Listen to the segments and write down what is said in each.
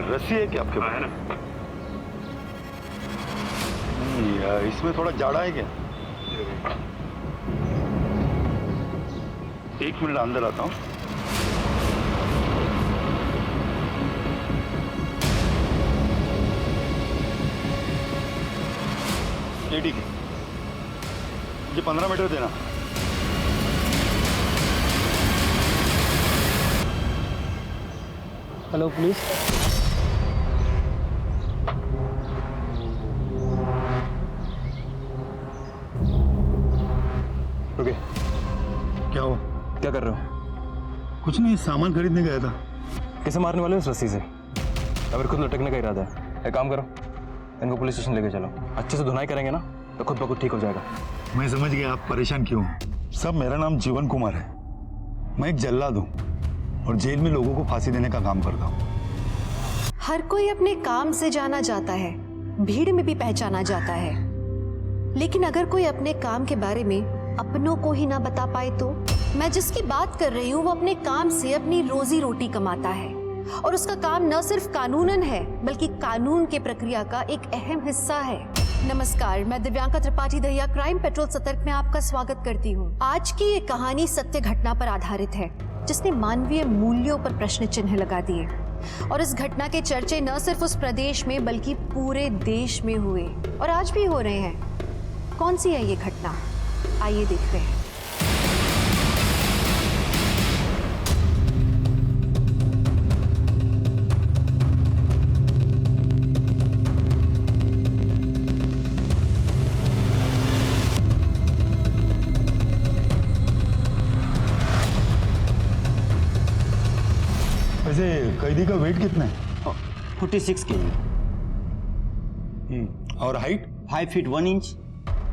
रस्सी है क्या आपके पास? है ना। नहीं, इसमें थोड़ा जाड़ा है क्या? एक मिनट अंदर आता हूँ। ये ठीक है, मुझे 15 मीटर देना। Hello police. ओके, क्या हुआ? क्या कर रहे हो? कुछ नहीं, सामान खरीदने गया था। कैसे मारने वाले हो इस रस्सी से? अगर खुद लटकने का इरादा है, एक काम करो, इनको पुलिस स्टेशन लेके चलो। अच्छे से धुनाई करेंगे ना तो खुद ब खुद ठीक हो जाएगा। मैं समझ गया आप परेशान क्यों। सब, मेरा नाम जीवन कुमार है। मैं एक जल्लाद हूँ और जेल में लोगों को फांसी देने का काम करता हूँ। हर कोई अपने काम से जाना जाता है, भीड़ में भी पहचाना जाता है, लेकिन अगर कोई अपने काम के बारे में अपनों को ही ना बता पाए तो? मैं जिसकी बात कर रही हूँ वो अपने काम से अपनी रोजी रोटी कमाता है और उसका काम न सिर्फ कानूनन है बल्कि कानून के प्रक्रिया का एक अहम हिस्सा है। नमस्कार, मैं दिव्यांका त्रिपाठी दहिया क्राइम पेट्रोल सतर्क में आपका स्वागत करती हूँ। आज की ये कहानी सत्य घटना पर आधारित है जिसने मानवीय मूल्यों पर प्रश्न चिन्ह लगा दिए और इस घटना के चर्चे न सिर्फ उस प्रदेश में बल्कि पूरे देश में हुए और आज भी हो रहे हैं। कौन सी है ये घटना, आइए देखते हैं। वैसे कैदी का वेट कितना है? 46 kg। और हाइट? 5 feet 1 inch।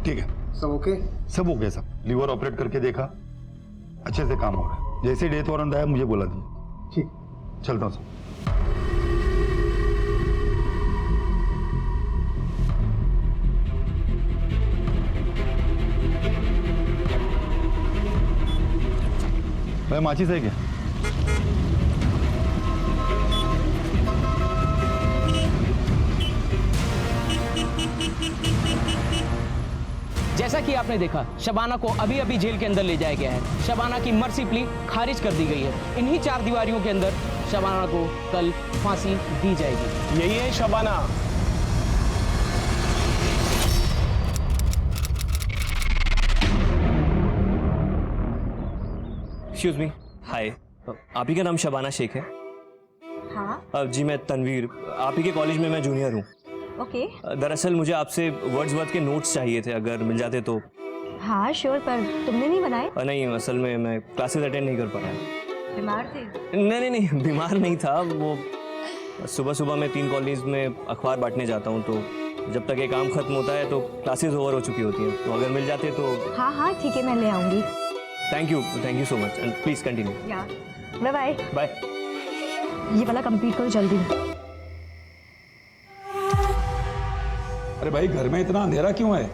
ठीक है, सब ओके? सब हो गया। सब लीवर ऑपरेट करके देखा, अच्छे से काम हो रहा है। जैसे डेथ वारंट आया मुझे बोला दीजिए। ठीक, चलता हूँ सर। भाई माचिस है क्या? जैसा कि आपने देखा, शबाना को अभी अभी जेल के अंदर ले जाया गया है। शबाना की मर्सी प्ली खारिज कर दी गई है। इन्हीं 4 दीवारियों के अंदर शबाना को कल फांसी दी जाएगी। यही है शबाना। एक्सक्यूज मी, हाय, आप ही का नाम शबाना शेख है? हाँ। जी मैं तनवीर, आप ही के कॉलेज में मैं जूनियर हूँ। ओके। दरअसल मुझे आपसे वर्ड्सवर्थ के नोट्स चाहिए थे, अगर मिल जाते तो। हाँ श्योर, पर तुमने नहीं बनाए? नहीं, असल में मैं क्लासेस अटेंड नहीं कर पाया। बीमार थे? नहीं, बीमार नहीं था। वो सुबह सुबह मैं 3 कॉलेज में अखबार बांटने जाता हूँ, तो जब तक ये काम खत्म होता है तो क्लासेस ओवर हो चुकी होती हैं। तो अगर मिल जाते तो। हाँ ठीक है, मैं ले आऊँगी। Thank you so much and please continue. Bye bye. Bye. ये वाला कंप्लीट करो जल्दी। अरे भाई, घर में इतना अंधेरा क्यों है?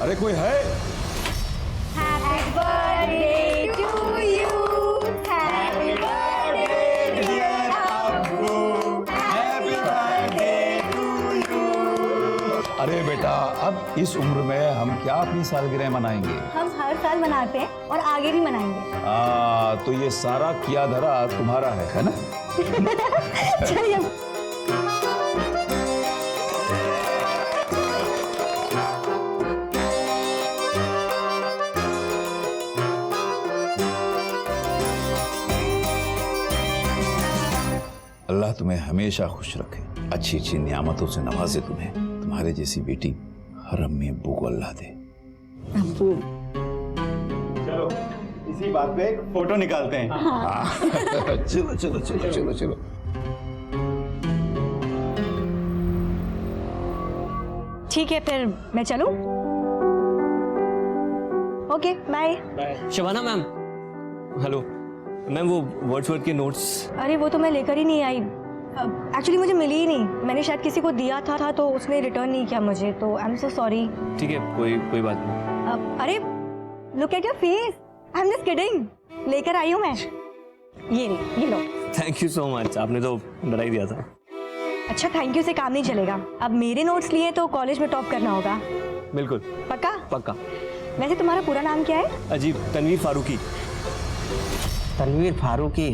अरे कोई है? Happy birthday to you, happy birthday dear अब्बू, हैप्पी बर्थडे टू यू। अरे बेटा, अब इस उम्र में हम क्या अपनी सालगिरह मनाएंगे? हम हर साल मनाते हैं और आगे भी मनाएंगे। तो ये सारा किया धरा तुम्हारा है ना? चलिए। अल्लाह तुम्हें हमेशा खुश रखे, अच्छी अच्छी नियामतों से नवाजे तुम्हें। तुम्हारे जैसी बेटी हर अम्मी अब्बू को अल्लाह दे। अब्बू। चलो इसी बात पे एक फोटो निकालते हैं। हाँ। चलो चलो चलो चलो चलो। ठीक है, फिर मैं चलूं? Okay, bye. Shabana ma'am, hello ma'am, वो वर्ड्सवर्थ के नोट्स। अरे वो तो मैं लेकर ही नहीं आई। एक्चुअली मुझे मिली ही नहीं। मैंने शायद किसी को दिया था तो उसने रिटर्न नहीं किया मुझे, तो आई एम सो सॉरी। ठीक है, कोई बात नहीं। अरे look at your face, I am just kidding. लेकर आई हूँ मैं। ये लो। थैंक यू सो मच, आपने तो डरा ही दिया था। अच्छा थैंक यू से काम नहीं चलेगा, अब मेरे नोट्स लिए तो कॉलेज में टॉप करना होगा। बिल्कुल पक्का? पक्का। वैसे तुम्हारा पूरा नाम क्या है? अजीब, तनवीर फारूकी। तनवीर फारूकी,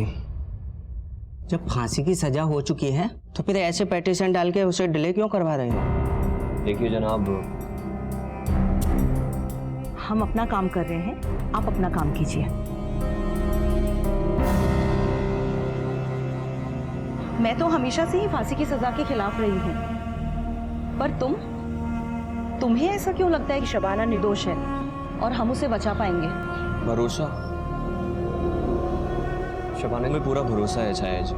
जब फांसी की सजा हो चुकी है तो फिर ऐसे पेटिशन डाल के उसे डिले क्यों करवा रहे हो? देखिए जनाब, हम अपना काम कर रहे हैं, आप अपना काम कीजिए। मैं तो हमेशा से ही फांसी की सजा के खिलाफ रही हूँ, पर तुम्हें ऐसा क्यों लगता है कि शबाना निर्दोष है और हम उसे बचा पाएंगे? भरोसा, शबाना में पूरा भरोसा है छाया जी।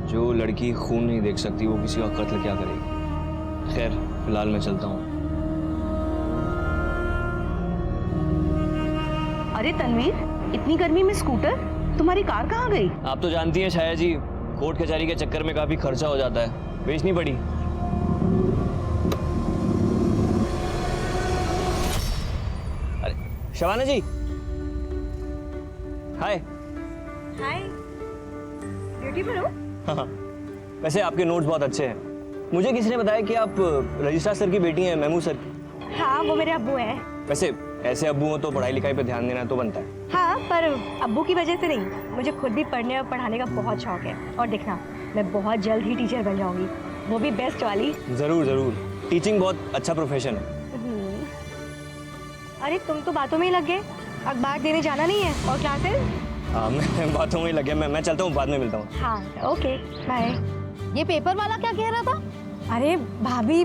जो लड़की खून नहीं देख सकती वो किसी का कत्ल क्या करेगी। खैर फिलहाल मैं चलता हूँ। अरे तनवीर, इतनी गर्मी में स्कूटर, तुम्हारी कार कहाँ गई? आप तो जानती हैं छाया जी, कोर्ट कचहरी के चक्कर में काफी खर्चा हो जाता है, बेचनी पड़ी। अरे शबाना जी, हाय। हाय, ड्यूटी पर हो? हाँ, वैसे आपके नोट्स बहुत अच्छे हैं। मुझे किसी ने बताया कि आप रजिस्ट्रार सर की बेटी हैं, महमूद सर की। हाँ वो मेरे अब्बू हैं। वैसे ऐसे अब्बू हो तो पढ़ाई लिखाई पे ध्यान देना तो बनता है। हाँ पर अब्बू की वजह से नहीं, मुझे खुद भी पढ़ने और पढ़ाने का बहुत शौक है। और देखना, मैं बहुत जल्द ही टीचर बन जाऊंगी, वो भी बेस्ट वाली। जरूर जरूर, टीचिंग बहुत अच्छा प्रोफेशन है। अरे तुम तो बातों में ही लग गए, अखबार देने जाना नहीं है और क्लासेस? हाँ मैं बातों में ही लग गया, मैं चलता हूँ, बाद में मिलता हूँ। हाँ ओके बाय। ये पेपर वाला क्या कह रहा था? अरे भाभी,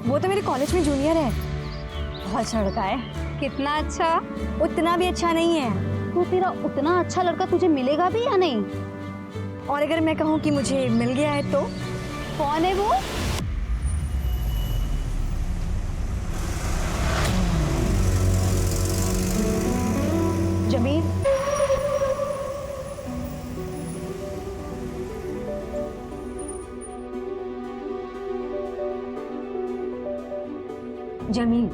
वो तो मेरे कॉलेज में जूनियर है, बहुत अच्छा लड़का है। कितना अच्छा? उतना भी अच्छा नहीं है। तो तेरा उतना अच्छा लड़का तुझे मिलेगा भी या नहीं? और अगर मैं कहूँ कि मुझे मिल गया है तो? कौन है वो? जमील। जमील,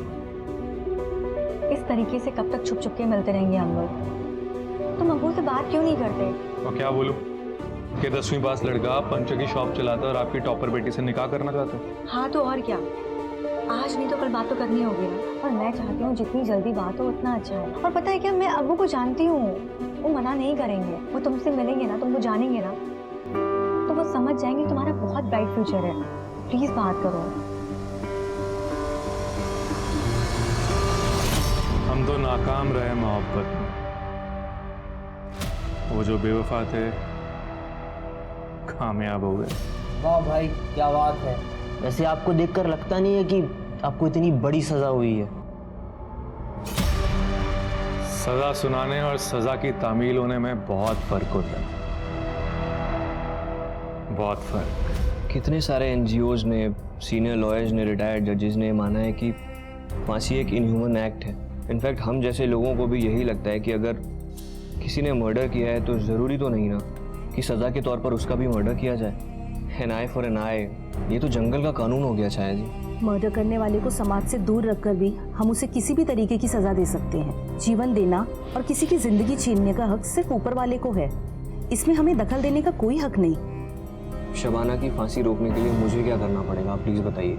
इस तरीके से कब तक छुप छुप के मिलते रहेंगे हम लोग? तुम अब्बू से बात क्यों नहीं करते? और क्या बोलूं कि 10वीं पास लड़का पंचर की शॉप चलाता है और आपकी टॉपर बेटी से निकाह करना चाहते हैं? हाँ तो और क्या, आज नहीं तो कल बात तो करनी होगी ना। और मैं चाहती हूँ जितनी जल्दी बात हो उतना अच्छा है। और पता है क्या, मैं अब्बू को जानती हूँ, वो मना नहीं करेंगे। वो तुमसे मिलेंगे ना, तुमको जानेंगे ना, तो वो समझ जाएंगे तुम्हारा बहुत ब्राइट फ्यूचर है। प्लीज बात करो। हम तो नाकाम रहे मोहब्बत में। वो जो बेवफा थे कामयाब हो गए। वाह भाई क्या बात है। वैसे आपको देखकर लगता नहीं है कि आपको इतनी बड़ी सजा हुई है? सजा सुनाने और सजा की तामील होने में बहुत फर्क होता है, बहुत फर्क। कितने सारे एनजीओज ने, सीनियर लॉयर्स ने, रिटायर्ड जजेस ने माना है कि फांसी एक इनह्यूमन एक्ट है। इनफैक्ट हम जैसे लोगों को भी यही लगता है कि अगर किसी ने मर्डर किया है तो ज़रूरी तो नहीं ना कि सज़ा के तौर पर उसका भी मर्डर किया जाए। एन आई फॉर एन आई, ये तो जंगल का कानून हो गया शायद जी। मर्डर करने वाले को समाज से दूर रखकर भी हम उसे किसी भी तरीके की सजा दे सकते हैं। जीवन देना और किसी की जिंदगी छीनने का हक सिर्फ ऊपर वाले को है, इसमें हमें दखल देने का कोई हक नहीं। शबाना की फांसी रोकने के लिए मुझे क्या करना पड़ेगा, प्लीज़ बताइए।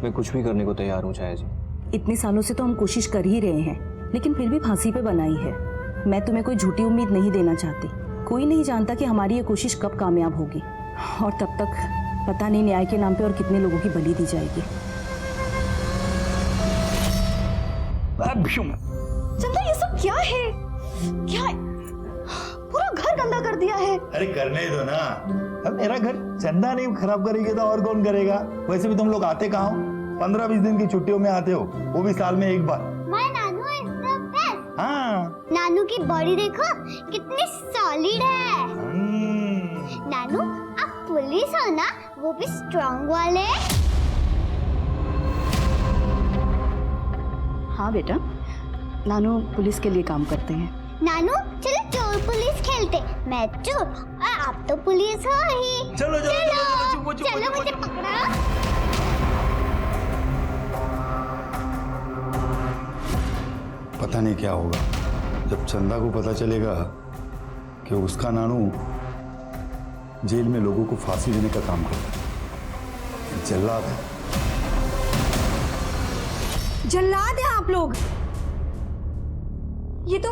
मैं कुछ भी करने को तैयार हूँ छाया जी। इतने सालों से तो हम कोशिश कर ही रहे हैं, लेकिन फिर भी फांसी पे बनाई है। मैं तुम्हें कोई झूठी उम्मीद नहीं देना चाहती। कोई नहीं जानता कि हमारी ये कोशिश कब कामयाब होगी, और तब तक पता नहीं न्याय के नाम पे और कितने लोगों की बलि दी जाएगी। चंदा ये सब क्या है? क्या है? पूरा घर गंदा कर दिया है। अरे करने ही दो ना, अब मेरा घर चंदा नहीं खराब करेगी तो और कौन करेगा? वैसे भी तुम लोग आते कहाँ हो? 15-20 दिन की छुट्टियों में आते हो, वो भी साल में एक बार। माय नानू इज द बेस्ट। हाँ, नानू की बॉडी देखो कितनी सॉलिड है। नानू आप पुलिस हो ना, वो भी स्ट्रांग वाले। हाँ बेटा, नानू पुलिस के लिए काम करते हैं। नानू चलो चोर पुलिस खेलते। मैं चोर और आप तो पुलिस हो ही। चलो चलो चलो मुझे पकड़ो। पता नहीं क्या होगा जब चंदा को पता चलेगा कि उसका नानू जेल में लोगों को फांसी देने का काम करता है। जल्लाद है। जल्लाद है आप लोग? ये तो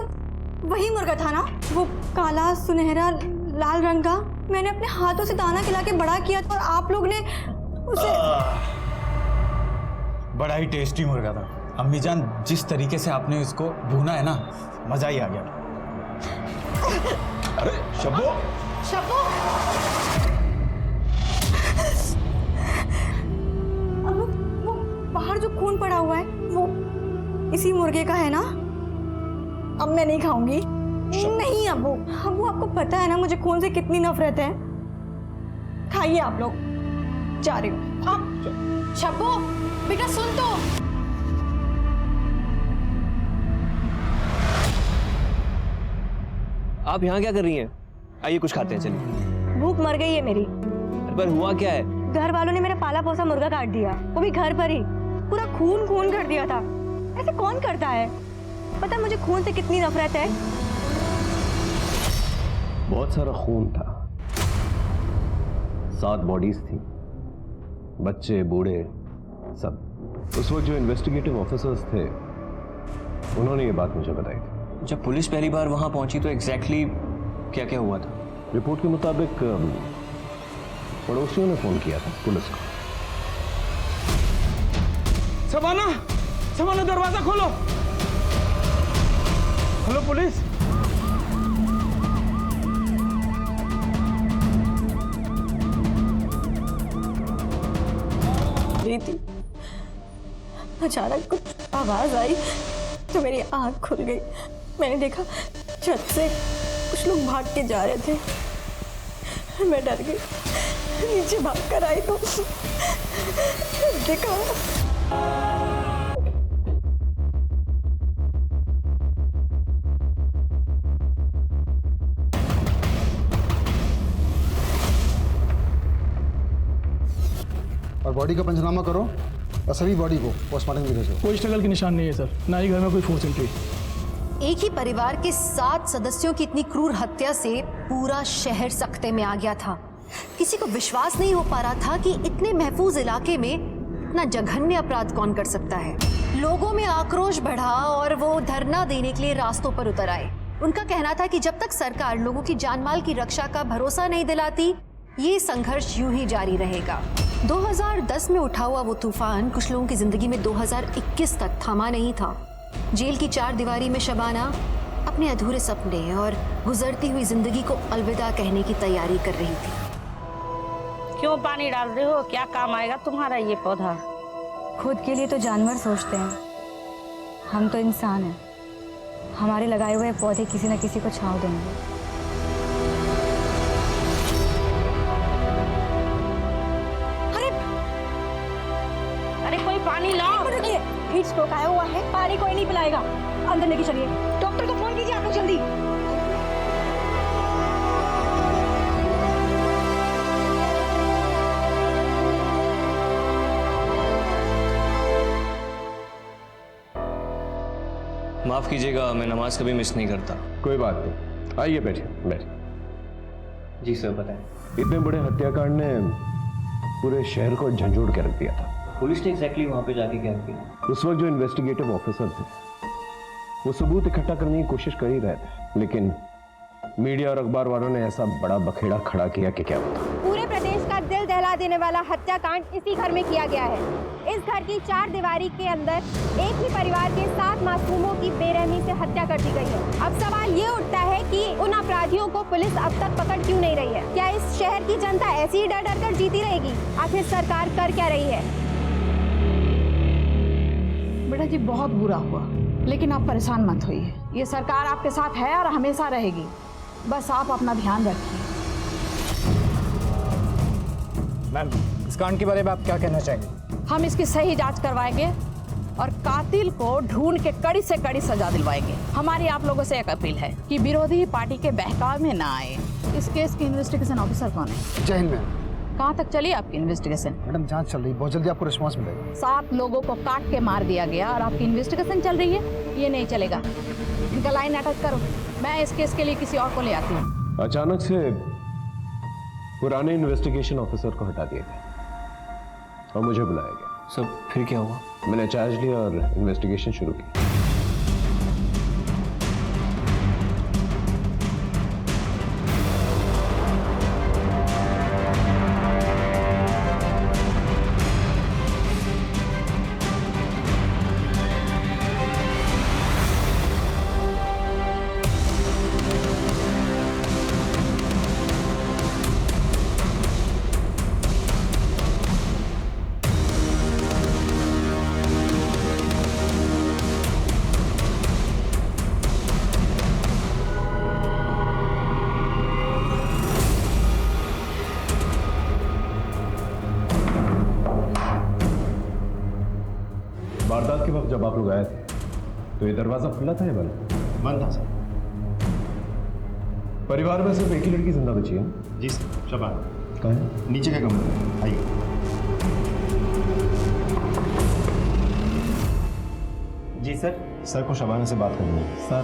वही मुर्गा था ना, वो काला सुनहरा लाल रंग का। मैंने अपने हाथों से दाना खिला के बड़ा किया था और आप लोग ने उसे। बड़ा ही टेस्टी मुर्गा था अम्मी जान। जिस तरीके से आपने इसको भूना है ना, मजा ही आ गया। अरे शब्बो, शब्बो, अब वो बाहर जो खून पड़ा हुआ है वो इसी मुर्गे का है ना? अब मैं नहीं खाऊंगी। नहीं अब्बू, अब्बू आपको पता है ना मुझे खून से कितनी नफरत है। खाइए आप लोग, जा रही हूँ। शब्बो बेटा सुन तो। आप यहाँ क्या कर रही हैं? आइए कुछ खाते हैं, चलिए। भूख मर गई है मेरी। पर हुआ क्या है? घर वालों ने मेरा पाला पोसा मुर्गा काट दिया, वो भी घर पर ही। पूरा खून खून कर दिया था। ऐसे कौन करता है? पता मुझे खून से कितनी नफरत है। बहुत सारा खून था, 7 बॉडीज थी, बच्चे बूढ़े सब। उस वक्त जो इन्वेस्टिगेटिव ऑफिसर्स थे उन्होंने ये बात मुझे बताई थी। जब पुलिस पहली बार वहां पहुंची तो एग्जैक्टली क्या क्या हुआ था? रिपोर्ट के मुताबिक पड़ोसियों ने फोन किया था पुलिस को। शबाना, शबाना दरवाजा खोलो। Hello police. थी अचानक कुछ आवाज आई तो मेरी आंख खुल गई। मैंने देखा छत से कुछ लोग भाग के जा रहे थे। मैं डर गई, नीचे भाग कर आई तो देखा और बॉडी का पंचनामा करो और सभी बॉडी को पोस्टमार्टम के भेजो। कोई स्ट्रगल के निशान नहीं है सर, ना ही घर में कोई फोर्स एंट्री। एक ही परिवार के 7 सदस्यों की इतनी क्रूर हत्या से पूरा शहर सख्ते में आ गया था। किसी को विश्वास नहीं हो पा रहा था कि इतने महफूज इलाके में इतना जघन्य अपराध कौन कर सकता है। लोगों में आक्रोश बढ़ा और वो धरना देने के लिए रास्तों पर उतर आए। उनका कहना था कि जब तक सरकार लोगों की जानमाल की रक्षा का भरोसा नहीं दिलाती, ये संघर्ष यूं ही जारी रहेगा। 2010 में उठा हुआ वो तूफान कुछ लोगों की जिंदगी में 2021 तक थमा नहीं था। जेल की 4 दीवारी में शबाना अपने अधूरे सपने और गुजरती हुई जिंदगी को अलविदा कहने की तैयारी कर रही थी। क्यों पानी डाल रहे हो? क्या काम आएगा तुम्हारा ये पौधा? खुद के लिए तो जानवर सोचते हैं, हम तो इंसान हैं। हमारे लगाए हुए पौधे किसी न किसी को छांव देंगे। कोई पानी लाओ। हीट स्ट्रोक आया हुआ है, पानी कोई नहीं पिलाएगा। अंदर लेके चलिए, डॉक्टर को फोन कीजिए आप लोग जल्दी। माफ कीजिएगा, मैं नमाज कभी मिस नहीं करता। कोई बात नहीं, आइए बैठिए बैठिए। जी सर बताएं। इतने बड़े हत्याकांड ने पूरे शहर को झंझोड़ के रख दिया था। पुलिस ने एग्जैक्टली वहां पे जाके क्या किया? उस वक्त जो इन्वेस्टिगेटिव ऑफिसर थे वो सबूत इकट्ठा करने की कोशिश कर ही रहे थे, लेकिन मीडिया और अखबार वालों ने ऐसा बड़ा बखेड़ा खड़ा किया कि क्या होता। पूरे प्रदेश का दिल दहला देने वाला हत्याकांड इसी घर में किया गया है। इस घर की 4 दीवारी के अंदर एक ही परिवार के 7 मासूमों की बेरहमी से हत्या कर दी गई है। अब सवाल ये उठता है कि उन अपराधियों को पुलिस अब तक पकड़ क्यों नहीं रही है? क्या इस शहर की जनता ऐसी ही डर डर कर जीती रहेगी? आखिर सरकार कर क्या रही है? बेटा जी बहुत बुरा हुआ, लेकिन आप परेशान मत होइए। ये सरकार आपके साथ है और हमेशा रहेगी। बस आप अपना ध्यान रखिए। मैम, इस कांड के बारे में आप क्या कहना चाहेंगे? हम इसकी सही जांच करवाएंगे और कातिल को ढूंढ के कड़ी से कड़ी सजा दिलवाएंगे। हमारी आप लोगों से एक अपील है कि विरोधी पार्टी के बहकाव में ना आए। इस केस की इन्वेस्टिगेशन ऑफिसर कौन है? जय हिंद मैम। कहाँ तक चली आपकी इन्वेस्टिगेशन? मैडम जांच चल रही, बहुत जल्दी आपको रिस्पांस मिलेगा। 7 लोगों को काट के मार दिया गया और आपकी इन्वेस्टिगेशन चल रही है? ये नहीं चलेगा। इनका लाइन अटैच करो, मैं इस केस के लिए किसी और को ले आती हूँ। अचानक से पुराने इन्वेस्टिगेशन ऑफिसर को हटा दिया गया और मुझे बुलाया गया। सब फिर क्या हुआ? मैंने चार्ज लिया और इन्वेस्टिगेशन शुरू की। वारदात के वक्त जब आप लोग आए थे तो ये दरवाजा खुला था या बंद? बंद था सर। परिवार में सिर्फ एक ही लड़की जिंदा बची है? जी सर, शबाना। कहाँ है? नीचे के कमरे में, आइए। जी सर। सर को शबाना से बात करनी है। सर,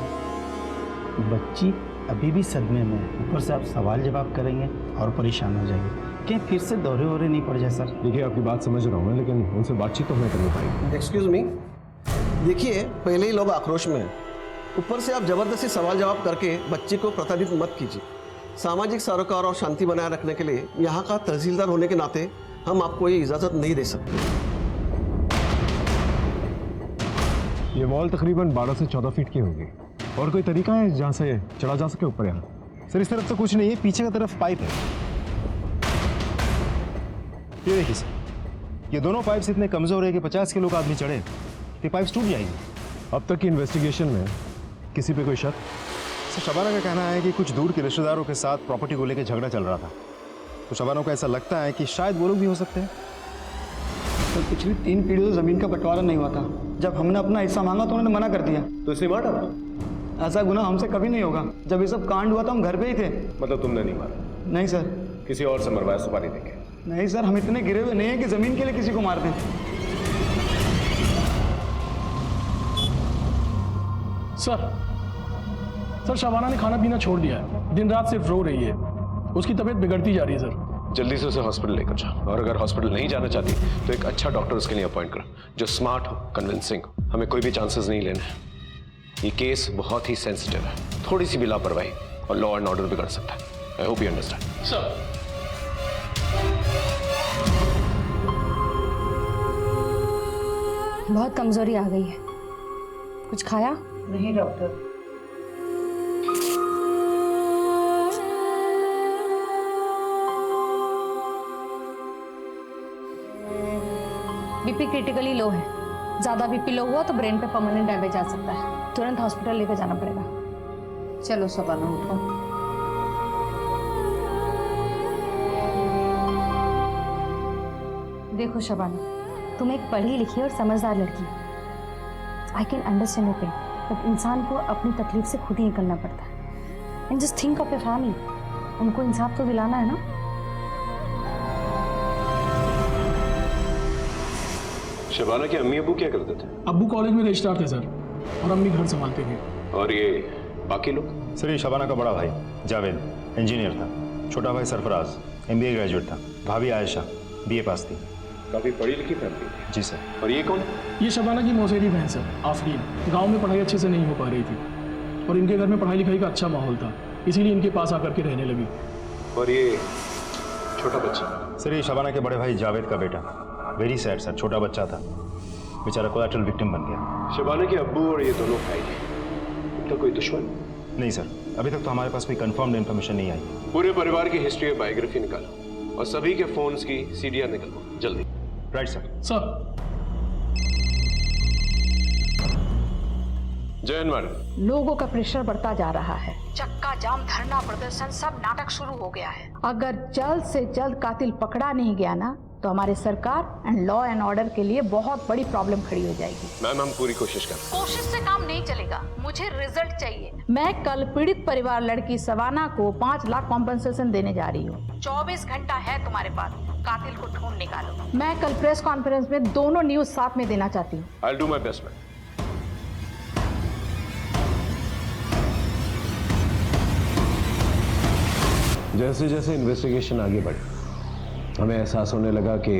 बच्ची अभी भी सदमे में है, ऊपर से आप सवाल जवाब करेंगे और परेशान हो जाएंगे। क्या फिर से दौरे वोरे नहीं पड़ जाए सर? देखिए, आपकी बात समझ रहा हूँ मैं, लेकिन उनसे बातचीत तो हमें करनी पड़ेगी। एक्सक्यूज मी, देखिए पहले ही लोग आक्रोश में हैं, ऊपर से आप जबरदस्ती सवाल जवाब करके बच्ची को प्रताड़ित मत कीजिए। सामाजिक सरोकार और शांति बनाए रखने के लिए यहाँ का तहसीलदार होने के नाते हम आपको ये इजाज़त नहीं दे सकते। ये वॉल तकरीबन 12 से 14 फीट की होगी। और कोई तरीका है जहाँ से चढ़ा जा सके ऊपर? यहाँ सर इस तरफ तो कुछ नहीं है, पीछे की तरफ पाइप है। ये देखिए सर, ये दोनों पाइप्स इतने कमजोर है कि 50 किलो का आदमी चढ़े तो पाइप्स टूट जाएंगे। अब तक की इन्वेस्टिगेशन में किसी पे कोई शक? सर शबाना का कहना है कि कुछ दूर के रिश्तेदारों के साथ प्रॉपर्टी को लेकर झगड़ा चल रहा था, तो शबाना को ऐसा लगता है कि शायद वो लोग भी हो सकते हैं। तो पिछली 3 पीढ़ियों से ज़मीन का बंटवारा नहीं हुआ था। जब हमने अपना हिस्सा मांगा तो उन्होंने मना कर दिया। तो इसलिए मार डाला? ऐसा गुनाह हमसे कभी नहीं होगा। जब ये सब कांड हुआ था हम घर पे ही थे। मतलब तुमने नहीं मारा? नहीं सर। किसी और से मरवाया सुपारी देके? नहीं सर, हम इतने गिरे हुए नहीं हैं कि ज़मीन के लिए किसी को मारते हैं। सर शबाना ने खाना पीना छोड़ दिया है, दिन रात सिर्फ रो रही है। उसकी तबीयत बिगड़ती जा रही है सर। जल्दी से उसे हॉस्पिटल लेकर जाओ, और अगर हॉस्पिटल नहीं जाना चाहती तो एक अच्छा डॉक्टर उसके लिए अपॉइंट करो, जो स्मार्ट हो, कन्विंसिंग हो। हमें कोई भी चांसेस नहीं लेने हैं। ये केस बहुत ही सेंसिटिव है, थोड़ी सी भी लापरवाही और लॉ एंड ऑर्डर बिगड़ सकता है। I hope you understand. Sir बहुत कमजोरी आ गई है। कुछ खाया? नहीं डॉक्टर। बीपी क्रिटिकली लो है। ज्यादा बीपी लो हुआ तो ब्रेन पे परमानेंट डैमेज आ सकता है। तुरंत हॉस्पिटल लेकर जाना पड़ेगा। चलो शबाना उठो। देखो शबाना, तुम एक पढ़ी लिखी और समझदार लड़की हो। I can understand your pain, but इंसान को अपनी तकलीफ से खुद ही निकलना पड़ता है। And just think of your family. उनको इंसाफ तो दिलाना है ना। शबाना के अम्मी अबू क्या करते थे? अब्बू कॉलेज में रजिस्ट्रार थे सर, और अम्मी घर संभालते थे। और ये बाकी लोग? सर ये शबाना का बड़ा भाई जावेद इंजीनियर था, छोटा भाई सरफराज MBA ग्रेजुएट था, भाभी आयशा BA पास थी। काफी पढ़ी लिखी फैमिली थी। जी सर। और ये कौन? ये शबाना की मौसेरी बहन सर, आफरीन। गांव में पढ़ाई अच्छे से नहीं हो पा रही थी और इनके घर में पढ़ाई लिखाई का अच्छा माहौल था, इसीलिए इनके पास आकर के रहने लगी। और ये छोटा बच्चा? सर ये शबाना के बड़े भाई जावेद का बेटा। वेरी सैड सर, छोटा बच्चा था, बेचारा कोलैटरल विक्टिम बन गया। शबाना के अब्बू और ये दोनों भाई थे, तो कोई दुश्मन? नहीं सर, अभी तक तो हमारे पास कोई कंफर्म्ड इन्फॉर्मेशन नहीं आई। पूरे परिवार की हिस्ट्री और बायोग्राफी निकालो और सभी के फोन्स की CDR निकालो जल्दी। Right sir. सर जयन मैडम। लोगों का प्रेशर बढ़ता जा रहा है। चक्का जाम, धरना प्रदर्शन, सब नाटक शुरू हो गया है। अगर जल्द से जल्द कातिल पकड़ा नहीं गया ना, तो हमारे सरकार एंड लॉ एंड ऑर्डर के लिए बहुत बड़ी प्रॉब्लम खड़ी हो जाएगी। मैम हम पूरी कोशिश करें। कोशिश से काम नहीं चलेगा, मुझे रिजल्ट चाहिए। मैं कल पीड़ित परिवार लड़की शबाना को 5 लाख कॉम्पेंसेशन देने जा रही हूँ। 24 घंटा है तुम्हारे पास, कातिल को ढूंढ निकालो। मैं कल प्रेस कॉन्फ्रेंस में दोनों न्यूज साथ में देना चाहती हूँ। I'll do my best, ma'am. जैसे जैसे इन्वेस्टिगेशन आगे बढ़ी, हमें एहसास होने लगा कि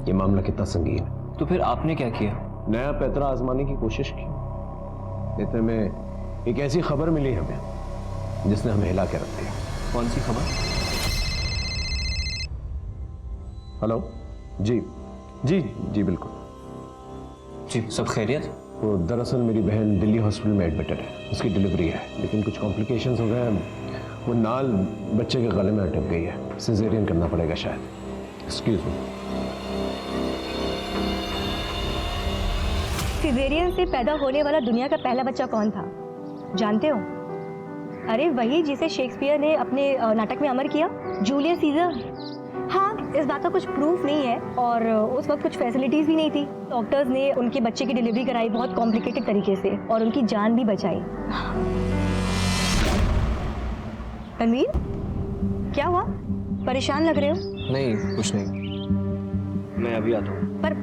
ये मामला कितना संगीन है। तो फिर आपने क्या किया? नया पैतरा आजमाने की कोशिश की। इतने में एक ऐसी खबर मिली हमें जिसने हमें हिला के रख दिया। कौन सी खबर? हेलो, जी जी जी बिल्कुल जी, सब खैरियत? वो दरअसल मेरी बहन दिल्ली हॉस्पिटल में एडमिटेड है, उसकी डिलीवरी है, लेकिन कुछ कॉम्प्लिकेशंस हो गए हैं। वो नाल बच्चे के गले में अटक गई है, सिजेरियन करना पड़ेगा शायद। Excuse me. सिजेरियन से पैदा होने वाला दुनिया का पहला बच्चा कौन था जानते हो? अरे वही जिसे शेक्सपियर ने अपने नाटक में अमर किया, जूलियस सीजर। हाँ, इस बात का कुछ प्रूफ नहीं है और उस वक्त कुछ फैसिलिटीज भी नहीं थी। डॉक्टर्स ने उनके बच्चे की डिलीवरी कराई बहुत कॉम्प्लिकेटेड तरीके से और उनकी जान भी बचाई। तनवीर, क्या हुआ? परेशान लग रहे हो? नहीं, कुछ नहीं, मैं अभी आता हूँ। पर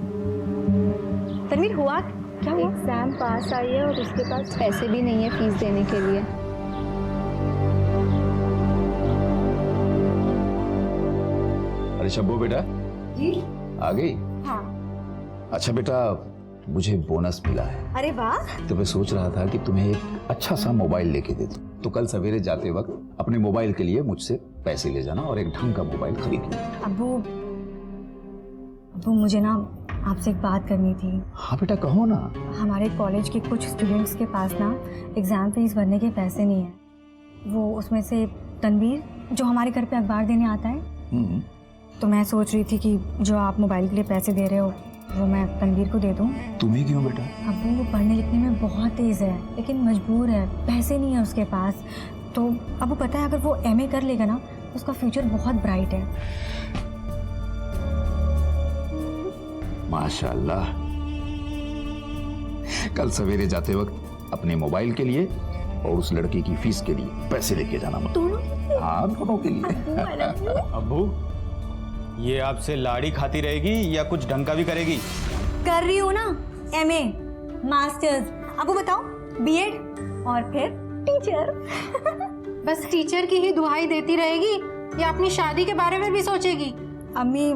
तनवीर, हुआ क्या? हुआ? एग्जाम पास आई है और उसके पास पैसे भी नहीं है फीस देने के लिए। अरे शब्बो बेटा, जी आ गई? हाँ। अच्छा बेटा, मुझे बोनस मिला है। अरे वाह। तो मैं सोच रहा था कि तुम्हें एक अच्छा सा मोबाइल लेके दे दूं, तो कल सवेरे जाते वक्त अपने मोबाइल के लिए मुझसे पैसे ले जाना और एक ढंग का मोबाइल खरीद लेना। अब्बू मुझे ना आपसे एक बात करनी थी। हाँ बेटा, कहो ना। हमारे कॉलेज के कुछ स्टूडेंट्स के पास ना एग्जाम फीस भरने के पैसे नहीं है। वो उसमें से तनवीर जो हमारे घर पे अखबार देने आता है, तो मैं सोच रही थी कि जो आप मोबाइल के लिए पैसे दे रहे हो वो मैं तनवीर को दे दूं। तुम्हें क्यों बेटा? अब्बू वो पढ़ने लिखने में बहुत तेज़ है लेकिन मजबूर है, पैसे नहीं है उसके पास। तो अब्बू पता है, अगर वो एमए कर लेगा ना उसका फ्यूचर बहुत ब्राइट है। माशाल्लाह। कल सवेरे जाते वक्त अपने मोबाइल के लिए और उस लड़की की फीस के लिए पैसे लेके जाना मत। हाँ, दोनों के लिए। अब्बू, ये आपसे लाड़ी खाती रहेगी या कुछ ढंग का भी करेगी? कर रही हूँ ना, एमए, मास्टर्स, अब बताओ बीएड और फिर टीचर। बस टीचर की ही दुहाई देती रहेगी या अपनी शादी के बारे में भी सोचेगी? अम्मी,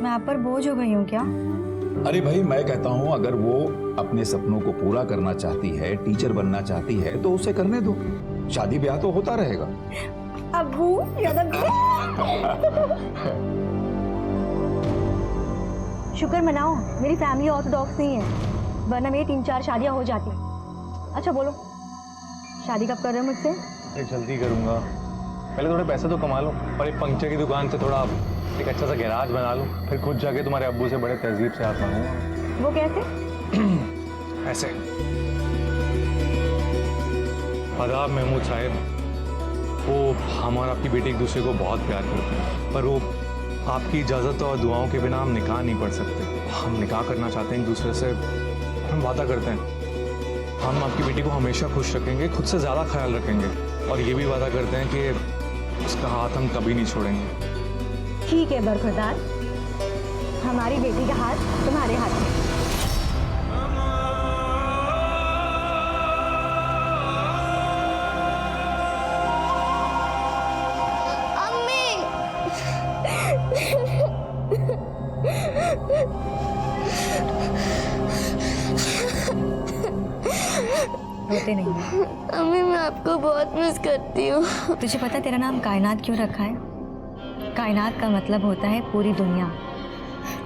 मैं आप पर बोझ हो गई हूँ क्या? अरे भाई, मैं कहता हूँ अगर वो अपने सपनों को पूरा करना चाहती है, टीचर बनना चाहती है, तो उसे करने दो। शादी ब्याह तो होता रहेगा। अब्बू, शुक्र मनाओ मेरी फैमिली ऑर्थोडॉक्स नहीं है, वरना मेरी 3-4 शादियां हो जाती। अच्छा बोलो, शादी कब कर रहे हो मुझसे? एक जल्दी करूंगा, पहले थोड़े पैसे तो कमा लो और एक पंक्चर की दुकान से थोड़ा एक अच्छा सा गैराज बना लो, फिर खुद जाके तुम्हारे अब्बू से बड़े तहजीब से हाथ मांगूंगा। वो कैसे? ऐसे। आदाब महमूद साहब, वो हम और आपकी बेटी एक दूसरे को बहुत प्यार करते हैं, पर वो आपकी इजाज़त और दुआओं के बिना हम निकाह नहीं पढ़ सकते। हम निकाह करना चाहते हैं एक दूसरे से, हम वादा करते हैं हम आपकी बेटी को हमेशा खुश रखेंगे, खुद से ज़्यादा ख्याल रखेंगे, और ये भी वादा करते हैं कि उसका हाथ हम कभी नहीं छोड़ेंगे। ठीक है बरखुरदार, हमारी बेटी का हाथ तुम्हारे हाथ में। रोते नहीं है। अम्मी, मैं आपको बहुत मिस करती हूँ। तुझे पता तेरा नाम कायनात क्यों रखा है? कायनात का मतलब होता है पूरी दुनिया,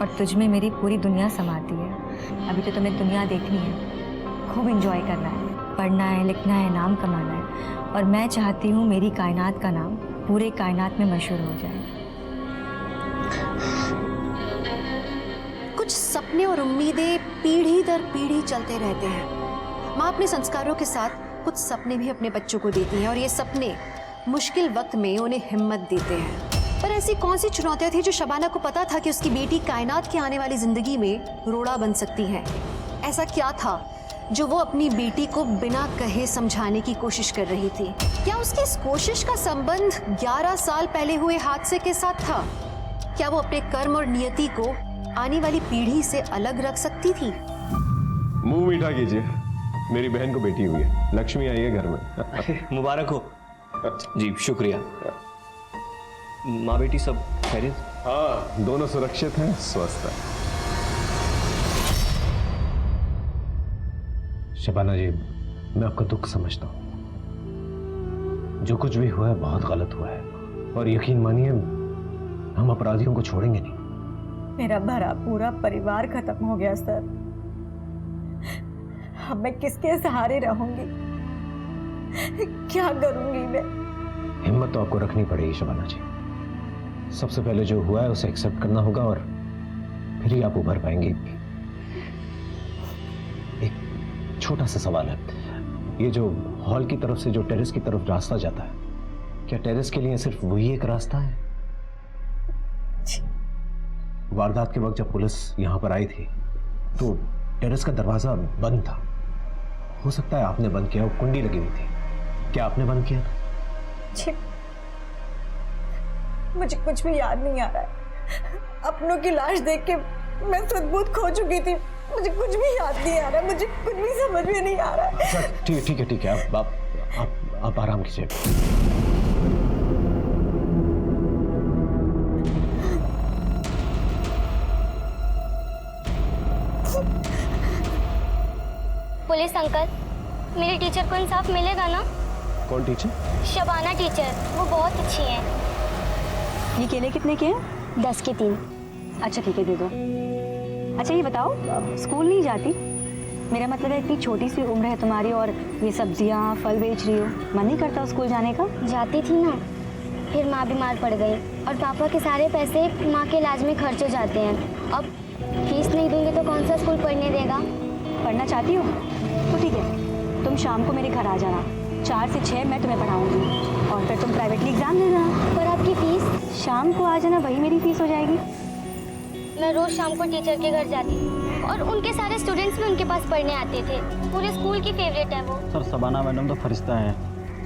और तुझ में मेरी पूरी दुनिया समाती है। अभी तो तुम्हें दुनिया देखनी है, खूब एंजॉय करना है, पढ़ना है, लिखना है, नाम कमाना है, और मैं चाहती हूँ मेरी कायनात का नाम पूरे कायनात में मशहूर हो जाए। कुछ सपने और उम्मीदें पीढ़ी दर पीढ़ी चलते रहते हैं। माँ अपने संस्कारों के साथ कुछ सपने भी अपने बच्चों को देती है, और ये सपने मुश्किल वक्त में उन्हें हिम्मत देते हैं। पर ऐसी कौन सी चुनौतियां थी जो शबाना को पता था कि उसकी बेटी कायनात की आने वाली जिंदगी में रोड़ा बन सकती है? ऐसा क्या था जो वो अपनी बेटी को बिना कहे समझाने की कोशिश कर रही थी? क्या उसकी इस कोशिश का संबंध 11 साल पहले हुए हादसे के साथ था? क्या वो अपने कर्म और नियति को आने वाली पीढ़ी से अलग रख सकती थी? मुंह मीठा कीजिए, मेरी बहन को बेटी हुई है, लक्ष्मी आई है घर में। मुबारक हो। जी शुक्रिया। माँ बेटी सब खैरियत? हाँ, दोनों सुरक्षित हैं, स्वस्थ हैं। शबाना जी, मैं आपका दुख समझता हूँ। जो कुछ भी हुआ है बहुत गलत हुआ है, और यकीन मानिए हम अपराधियों को छोड़ेंगे नहीं। मेरा भरा पूरा परिवार खत्म हो गया सर। अब मैं किसके सहारे रहूंगी, क्या करूंगी मैं? हिम्मत तो आपको रखनी पड़ेगी शबाना जी। सबसे पहले जो हुआ है उसे एक्सेप्ट करना होगा, और फिर ही आप उभर पाएंगे। एक छोटा सा सवाल है, ये जो हॉल की तरफ से जो टेरेस की तरफ रास्ता जाता है, क्या टेरेस के लिए सिर्फ वही एक रास्ता है? वारदात के वक्त जब पुलिस यहां पर आई थी तो टेरेस का दरवाजा बंद था। हो सकता है आपने बंद किया, वो कुंडी लगी हुई थी। क्या आपने बंद किया था? जी, मुझे कुछ भी याद नहीं आ रहा है। अपनों की लाश देख के मैं सद्बुद्ध खो चुकी थी। मुझे कुछ भी याद नहीं आ रहा, मुझे कुछ भी समझ में नहीं आ रहा है। अच्छा, ठीक है, आप आराम कीजिए। पुलिस अंकल, मेरी टीचर को इंसाफ मिलेगा ना? कौन टीचर? शबाना टीचर, वो बहुत अच्छी हैं। ये केले कितने के हैं? 10 के 3। अच्छा ठीक है, दे दो। अच्छा ये बताओ, स्कूल नहीं जाती? मेरा मतलब है इतनी छोटी सी उम्र है तुम्हारी और ये सब्जियां फल बेच रही हो, मन नहीं करता स्कूल जाने का? जाती थी ना, फिर माँ बीमार पड़ गई और पापा के सारे पैसे माँ के इलाज में खर्च हो जाते हैं। अब फीस नहीं दूंगी तो कौन सा स्कूल पढ़ने देगा? पढ़ना चाहती हो तो ठीक है, तुम शाम को मेरे घर आ जाना। 4 से 6 मैं तुम्हें पढ़ाऊंगी और फिर तुम प्राइवेटली एग्जाम दे देना। पर आपकी फीस? शाम को आ जाना, वही मेरी फीस हो जाएगी। मैं रोज शाम को टीचर के घर जाती और उनके सारे स्टूडेंट्स भी उनके पास पढ़ने आते थे। पूरे स्कूल की फेवरेट है वो। सर शबाना मैडम तो फरिश्ता है,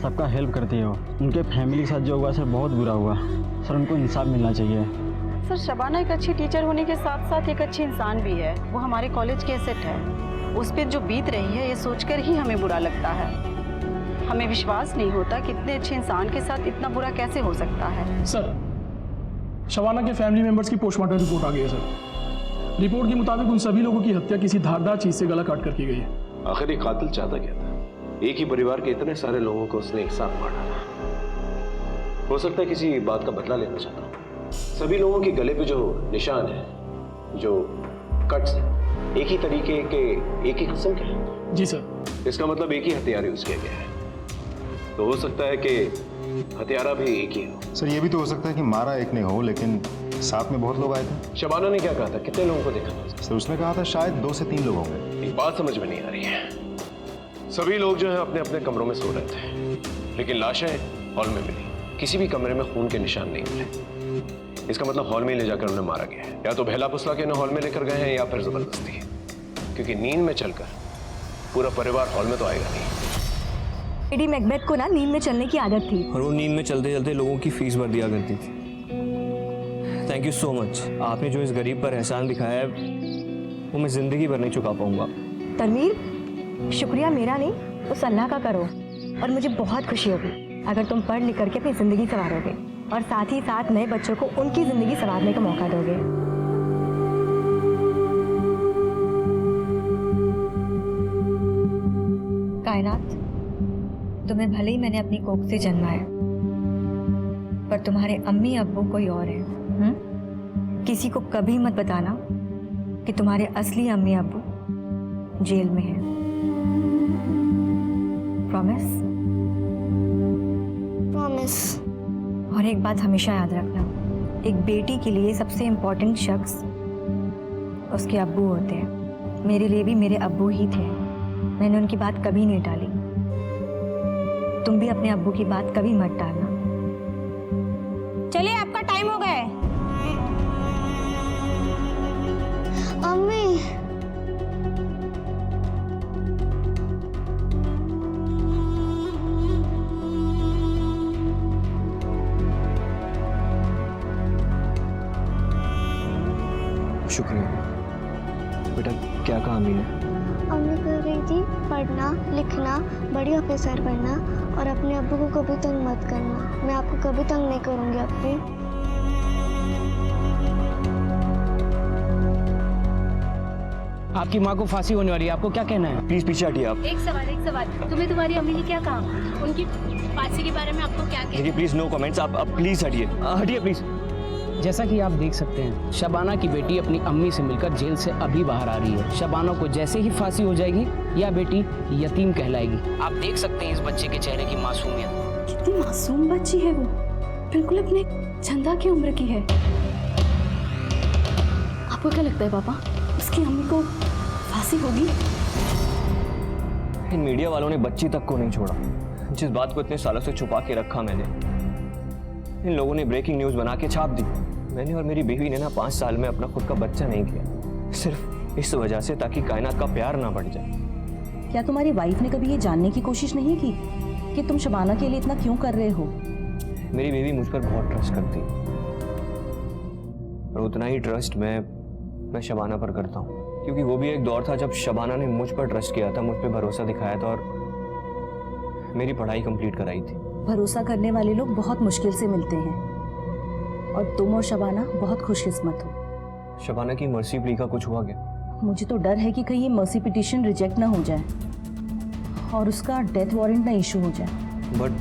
सबका हेल्प करती है वो। उनके फैमिली के साथ जो हुआ सर बहुत बुरा हुआ। सर उनको इंसाफ मिलना चाहिए। सर शबाना एक अच्छी टीचर होने के साथ साथ एक अच्छी इंसान भी है। वो हमारे कॉलेज की एसेट है। उस पर जो बीत रही है ये सोचकर ही हमें बुरा लगता है। हमें विश्वास नहीं होता कि इतने अच्छे इंसान के साथ इतना बुरा कैसे हो सकता है। सर, शबाना के फैमिली मेंबर्स की पोस्टमार्टम रिपोर्ट आ गई है सर। रिपोर्ट के मुताबिक उन सभी लोगों की हत्या किसी धारदार चीज से गला काट कर की गई है। आखिर ये कातिल चाहता क्या था? एक ही परिवार के इतने सारे लोगों को उसने एक साथ मार डाला। हो सकता है किसी बात का बदला लेना चाहता हूँ। सभी लोगों के गले पे जो निशान है, जो कट्स है, एक ही तरीके के, एक ही किस्म के हैं। जी सर। इसका मतलब एक ही हथियार यूज किया गया है। तो हो सकता है कि हथियारा भी एक ही हो। सर ये भी तो हो सकता है कि मारा एक ने हो, लेकिन साथ में बहुत लोग आए थे। शबाना ने क्या कहा था? कितने लोगों को देखा था? सर उसने कहा था शायद 2 से 3 लोग होंगे। एक बात समझ में नहीं आ रही है। सभी लोग जो है अपने अपने कमरों में सो रहे थे, लेकिन लाशें हॉल में मिली। किसी भी कमरे में खून के निशान नहीं मिले। इसका मतलब हॉल में ले जाकर उन्हें मारा गया है। या तो बहला फुसला के उन्हें हॉल में लेकर गए हैं या फिर जबरदस्ती। क्योंकि नींद में चलकर पूरा परिवार हॉल में तो आएगा नहीं। लेडी मैकबेथ को ना नींद में चलने की आदत थी, और वो नींद में चलते चलते लोगों की फीस भर दिया करती थी। Thank you so much. आपने जो इस गरीब पर एहसान दिखाया है वो मैं जिंदगी भर नहीं चुका पाऊंगा। तनवीर, शुक्रिया मेरा नहीं, उस अल्लाह का करो। और मुझे बहुत खुशी होगी अगर तुम पढ़ लिख करके अपनी जिंदगी संवारोगे और साथ ही साथ नए बच्चों को उनकी जिंदगी संवारने का मौका दोगे। कायनात, तुम्हें भले ही मैंने अपनी कोख से जन्माया, पर तुम्हारे अम्मी अब्बू कोई और है। किसी को कभी मत बताना कि तुम्हारे असली अम्मी अब्बू जेल में हैं। प्रॉमिस? प्रॉमिस। और एक बात हमेशा याद रखना, एक बेटी के लिए सबसे इम्पोर्टेंट शख्स उसके अब्बू होते हैं। मेरे लिए भी मेरे अब्बू ही थे। मैंने उनकी बात कभी नहीं टाली। तुम भी अपने अब्बू की बात कभी मत टालना। चलिए, आपका टाइम हो गया है। अम्मी, शुक्रिया बेटा। क्या कहा अम्मी ने? अम्मी कह रही थी पढ़ना लिखना बड़ी ऑफिसर बनना और अपने अब्बू को कभी तंग मत करना। मैं आपको कभी तंग नहीं करूँगी अब्बी। आपकी माँ को फांसी होने वाली है, आपको क्या कहना है? प्लीज पीछे हटिए आप। एक सवाल तुम्हें तुम्हारी अम्मी ने क्या कहा? उनकी फांसी के बारे में आपको क्या कहना? देखिए प्लीज नो कमेंट्स, आप प्लीज हटिए, हटिए प्लीज। जैसा कि आप देख सकते हैं, शबाना की बेटी अपनी अम्मी से मिलकर जेल से अभी बाहर आ रही है। शबाना को जैसे ही फांसी हो जाएगी, यह बेटी यतीम कहलाएगी। आप देख सकते हैं इस बच्चे के चेहरे की मासूमियत। कितनी मासूम बच्ची है वो, बिल्कुल अपने चंदा की उम्र की है। आपको क्या लगता है पापा, उसकी अम्मी को फांसी होगी? इन मीडिया वालों ने बच्ची तक को नहीं छोड़ा। जिस बात को इतने सालों से छुपा के रखा मैंने, इन लोगों ने ब्रेकिंग न्यूज बना के छाप दी। मैंने और मेरी बीवी ने ना 5 साल में अपना खुद का बच्चा नहीं किया, सिर्फ इस वजह से ताकि कायनात का प्यार ना बढ़ जाए। क्या तुम्हारी वाइफ ने कभी ये जानने की कोशिश नहीं की कि तुम शबाना के लिए इतना क्यों कर रहे हो? मेरी बीवी मुझ पर बहुत ट्रस्ट करती है और उतना ही ट्रस्ट मैं शबाना पर करता हूँ, क्योंकि वो भी एक दौर था जब शबाना ने मुझ पर ट्रस्ट किया था, मुझ पर भरोसा दिखाया था और मेरी पढ़ाई कंप्लीट कराई थी। भरोसा करने वाले लोग बहुत मुश्किल से मिलते हैं और तुम और शबाना बहुत खुशकिस्मत हो। शबाना की मर्सी प्ली का कुछ हुआ क्या? मुझे तो डर है कि कहीं ये मर्सी पिटीशन रिजेक्ट ना हो जाए और उसका डेथ वारंट ना इशू हो जाए। बट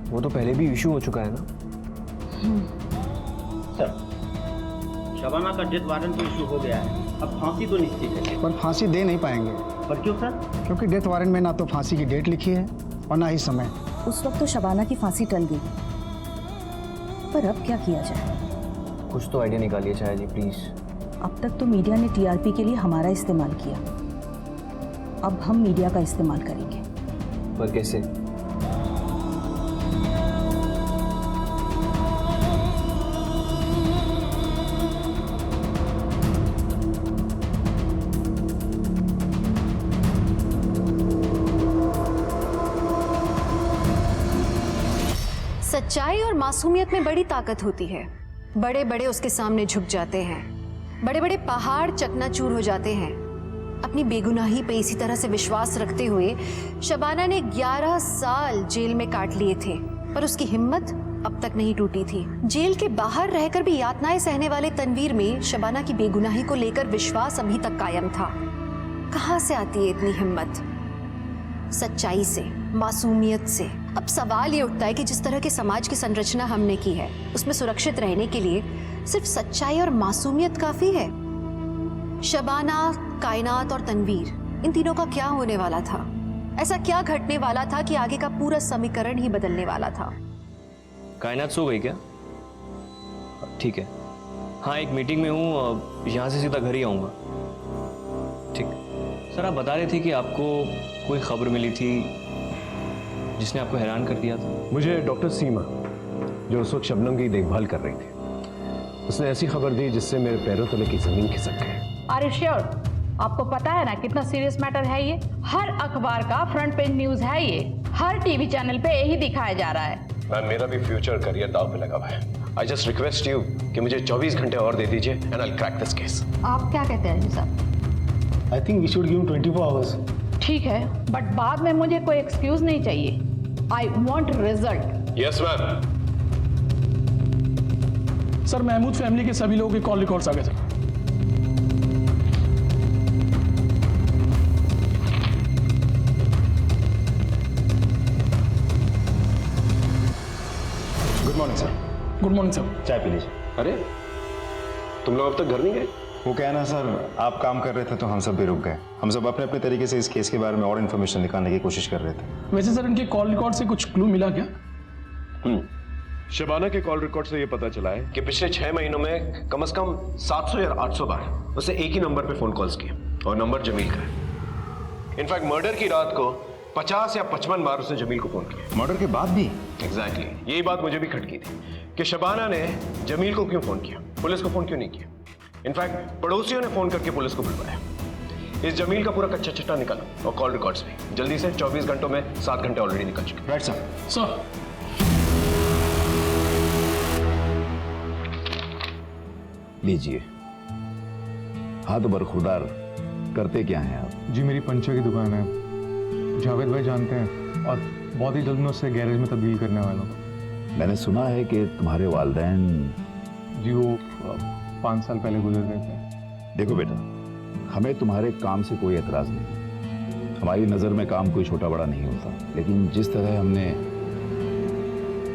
वो तो पहले भी इशू हो चुका है ना। सर, शबाना का डेथ वारंट तो इशू हो गया है, अब फांसी तो निश्चित है। पर फांसी दे नहीं पाएंगे। पर क्यों सर? क्योंकि डेथ वारंट में ना तो फांसी की डेट लिखी है और ना ही समय। उस वक्त तो शबाना की फांसी टल गई, पर अब क्या किया जाए? कुछ तो आइडिया निकालिए चाहे जी प्लीज। अब तक तो मीडिया ने टीआरपी के लिए हमारा इस्तेमाल किया, अब हम मीडिया का इस्तेमाल करेंगे। पर कैसे? सच्चाई और मासूमियत में बड़ी ताकत होती है। बड़े बड़े उसके सामने झुक जाते हैं, बड़े बड़े पहाड़ चकनाचूर हो जाते हैं। अपनी बेगुनाही पे इसी तरह से विश्वास रखते हुए शबाना ने 11 साल जेल में काट लिए थे, पर उसकी हिम्मत अब तक नहीं टूटी थी। जेल के बाहर रहकर भी यातनाएं सहने वाले तनवीर में शबाना की बेगुनाही को लेकर विश्वास अभी तक कायम था। कहां से आती है इतनी हिम्मत? सच्चाई से, मासूमियत से। अब सवाल ये उठता है कि जिस तरह के समाज की संरचना हमने की है, उसमें सुरक्षित रहने के लिए सिर्फ सच्चाई और मासूमियत काफी है। शबाना, कायनात और तनवीर, इन तीनों का क्या होने वाला था? ऐसा क्या घटने वाला था कि आगे का पूरा समीकरण ही बदलने वाला था? कायनात सो गई क्या? ठीक है, हाँ एक मीटिंग में हूँ, यहाँ से सीधा घर ही आऊँगा। ठीक सर, आप बता रहे थे कि आपको कोई खबर मिली थी जिसने आपको हैरान कर दिया था। मुझे डॉक्टर सीमा, जो उस वक्त शबनम की देखभाल कर रही थी, उसने ऐसी खबर दी जिससे मेरे पैरों तले की जमीन खिसक गई। Are you sure? आपको पता है ना कितना सीरियस मैटर है ये? हर अखबार का फ्रंट पेज न्यूज है ये, हर टीवी चैनल पे यही दिखाया जा रहा है। मैम, मेरा भी फ्यूचर करियर दांव पे लगा हुआ है। आई जस्ट रिक्वेस्ट यू कि मुझे 24 घंटे और दे दीजिए and I will crack this case. आप क्या कहते हैं जी साहब? I think we should give 24 hours. ठीक है, बट बाद में मुझे कोई एक्सक्यूज नहीं चाहिए। I want result. Yes ma'am. Sir, Mahmood family के सभी लोगों के कॉल रिकॉर्ड्स आ गए sir. Good morning sir. Good morning sir. चाय पी लीजिए। अरे, तुम लोग अब तक घर नहीं गए? वो क्या है ना सर, आप काम कर रहे थे तो हम सब भी रुक गए। हम सब अपने अपने तरीके से इस केस के बारे में और इन्फॉर्मेशन निकालने की कोशिश कर रहे थे। वैसे सर, इनके कॉल रिकॉर्ड से कुछ क्लू मिला क्या? शबाना के कॉल रिकॉर्ड से ये पता चला है कि पिछले 6 महीनों में कम से कम 700 या 800 बार उसे एक ही नंबर पे फोन कॉल्स किए और नंबर जमील का है। इनफैक्ट मर्डर की रात को 50 या 55 बार उसने जमील को फोन किया। मर्डर के बाद भी? एग्जैक्टली, यही बात मुझे भी खटकी थी कि शबाना ने जमील को क्यों फोन किया, पुलिस को फोन क्यों नहीं किया। इनफैक्ट पड़ोसियों ने फोन करके पुलिस को बुलवाया। इस जमील का पूरा कच्चा चिट्ठा निकालो और कॉल रिकॉर्ड्स भी जल्दी से। 24 घंटों में 7 घंटे ऑलरेडी निकल चुके। Right sir. सर, लीजिए, हाथ बरखुरदार करते क्या हैं आप? जी मेरी पंचर की दुकान है, जावेद भाई जानते हैं, और बहुत ही जल्द मैं उससे गैरेज में तब्दील करने वाला हूँ। मैंने सुना है कि तुम्हारे वालिदैन। जी वो 5 साल पहले गुजर गए थे। देखो बेटा, हमें तुम्हारे काम से कोई एतराज़ नहीं। हमारी नज़र में काम कोई छोटा बड़ा नहीं होता, लेकिन जिस तरह हमने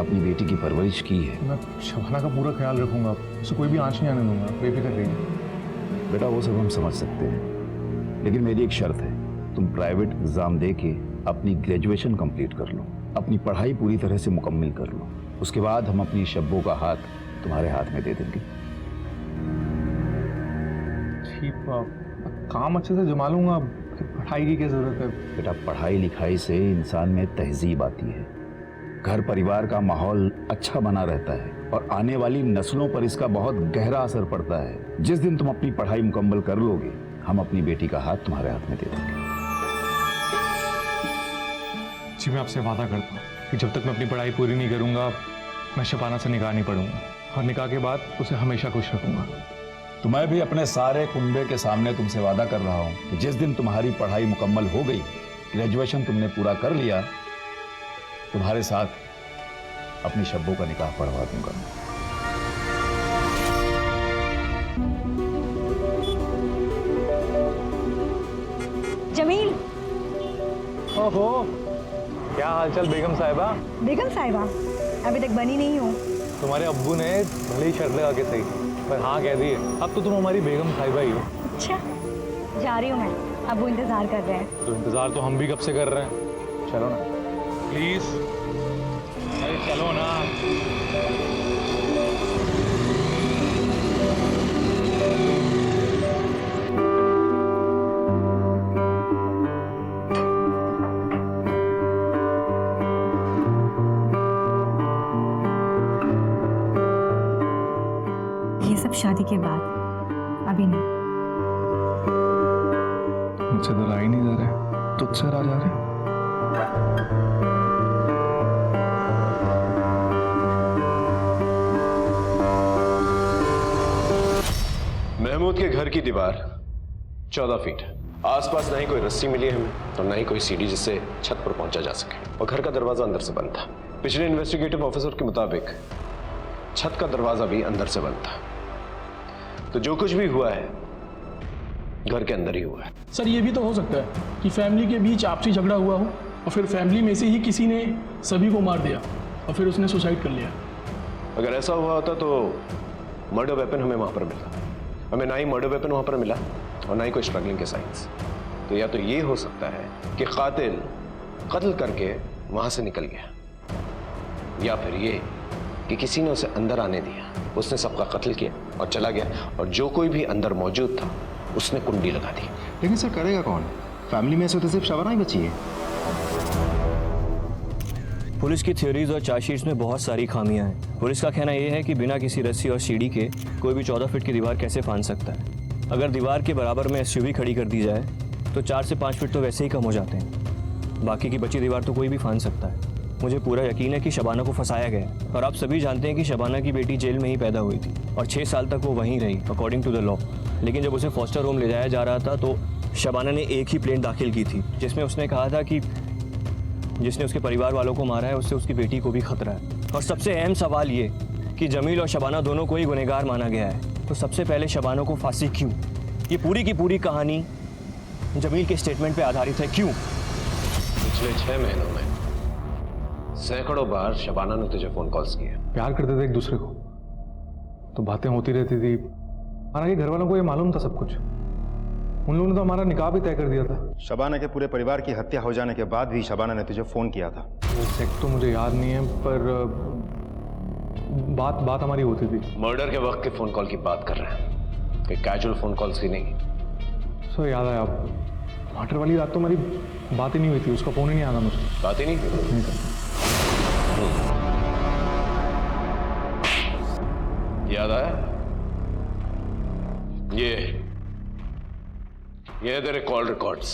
अपनी बेटी की परवरिश की है, मैं शबाना का पूरा ख्याल रखूंगा, उसे कोई भी आंच नहीं आने दूंगा, बेफिक्र रहिए। बेटा वो सब हम समझ सकते हैं, लेकिन मेरी एक शर्त है, तुम प्राइवेट एग्जाम दे के अपनी ग्रेजुएशन कंप्लीट कर लो, अपनी पढ़ाई पूरी तरह से मुकम्मल कर लो, उसके बाद हम अपनी शब्बों का हाथ तुम्हारे हाथ में दे देंगे। ठीक, काम अच्छे से जमा लूंगा, पढ़ाई की क्या जरूरत है? बेटा पढ़ाई लिखाई से इंसान में तहजीब आती है, घर परिवार का माहौल अच्छा बना रहता है और आने वाली नस्लों पर इसका बहुत गहरा असर पड़ता है। जिस दिन तुम अपनी पढ़ाई मुकम्मल कर लोगे, हम अपनी बेटी का हाथ तुम्हारे हाथ में दे देंगे। जी मैं आपसे वादा करता हूँ कि जब तक मैं अपनी पढ़ाई पूरी नहीं करूंगा, मैं शबाना से निकाह नहीं पढ़ूंगा, और निकाह के बाद उसे हमेशा खुश रखूंगा। तो मैं भी अपने सारे कुंबे के सामने तुमसे वादा कर रहा हूँ कि जिस दिन तुम्हारी पढ़ाई मुकम्मल हो गई, ग्रेजुएशन तुमने पूरा कर लिया, तुम्हारे साथ अपनी शब्बों का निकाह पढ़वा दूंगा। जमील। ओहो, क्या हालचाल बेगम साहिबा? बेगम साहिबा अभी तक बनी नहीं हो। तुम्हारे अब्बू ने भले ही शर्त लगा के सही, पर हाँ कह दिए, अब तो तुम हमारी बेगम साहिबा ही हो। अच्छा, जा रही हूँ मैं, अब वो इंतजार कर रहे हैं। तो इंतजार तो हम भी कब से कर रहे हैं, चलो ना प्लीज, अरे चलो ना। ये सब शादी के बाद, अभी नहीं। मुझसे तो राय नहीं जा रहे, तुझसे रा जा रहे। महमूद के घर की दीवार 14 फीट है। आसपास ना ही कोई रस्सी मिली है हमें और ना ही कोई सीढ़ी जिससे छत पर पहुंचा जा सके, और घर का दरवाजा अंदर से बंद था। पिछले इन्वेस्टिगेटिव ऑफिसर के मुताबिक छत का दरवाजा भी अंदर से बंद था। तो जो कुछ भी हुआ है घर के अंदर ही हुआ है। सर ये भी तो हो सकता है कि फैमिली के बीच आपसी झगड़ा हुआ हो और फिर फैमिली में से ही किसी ने सभी को मार दिया और फिर उसने सुसाइड कर लिया। अगर ऐसा हुआ होता तो मर्डर वेपन हमें वहां पर मिला, हमें ना ही मर्डर वेपन वहां पर मिला और ना ही कोई स्ट्रगलिंग के साइंस। तो या तो ये हो सकता है कि कातिल कत्ल करके वहां से निकल गया, या फिर ये कि किसी ने उसे अंदर आने दिया, उसने सबका कत्ल किया और चला गया, और जो कोई भी अंदर मौजूद था उसने कुंडी लगा दी। लेकिन सर करेगा कौन? फैमिली में से तो सिर्फ शबाना ही बची है। पुलिस की थ्योरीज और चार्जशीट्स में बहुत सारी खामियां हैं। पुलिस का कहना यह है कि बिना किसी रस्सी और सीढ़ी के कोई भी 14 फीट की दीवार कैसे फांद सकता है। अगर दीवार के बराबर में एसयूवी खड़ी कर दी जाए तो 4 से 5 फीट तो वैसे ही कम हो जाते हैं। बाकी की बची दीवार तो कोई भी फांद सकता है। मुझे पूरा यकीन है कि शबाना को फंसाया गया, और आप सभी जानते हैं कि शबाना की बेटी जेल में ही पैदा हुई थी और 6 साल तक वो वहीं रही अकॉर्डिंग टू द लॉ। लेकिन जब उसे फॉस्टर होम ले जाया जा रहा था तो शबाना ने एक ही प्लेन दाखिल की थी जिसमें उसने कहा था कि जिसने उसके परिवार वालों को मारा है उससे उसकी बेटी को भी खतरा है। और सबसे अहम सवाल ये कि जमील और शबाना दोनों को ही गुनहगार माना गया है, तो सबसे पहले शबाना को फांसी क्यों? ये पूरी की पूरी कहानी जमील के स्टेटमेंट पे आधारित है। क्यों? पिछले 6 महीनों में सैकड़ों बार शबाना ने तुझे फोन कॉल्स किए। प्यार करते थे एक दूसरे को तो बातें होती रहती थी। हालांकि घर वालों को ये मालूम था सब कुछ, उन लोगों ने तो हमारा निकाह भी तय कर दिया था। शबाना के पूरे परिवार की हत्या हो जाने के बाद भी शबाना ने तुझे फोन किया था। एग्जैक्ट तो मुझे याद नहीं है, पर बात हमारी होती थी। मर्डर के वक्त के फोन कॉल की बात कर रहे हैं, कि कैजुअल फोन कॉल्स की नहीं। सो याद आया, मर्डर वाली रात तो हमारी बात ही नहीं हुई थी, उसका फोन ही नहीं आया मुझे। बात ही नहीं याद आया? ये तेरे कॉल रिकॉर्ड्स।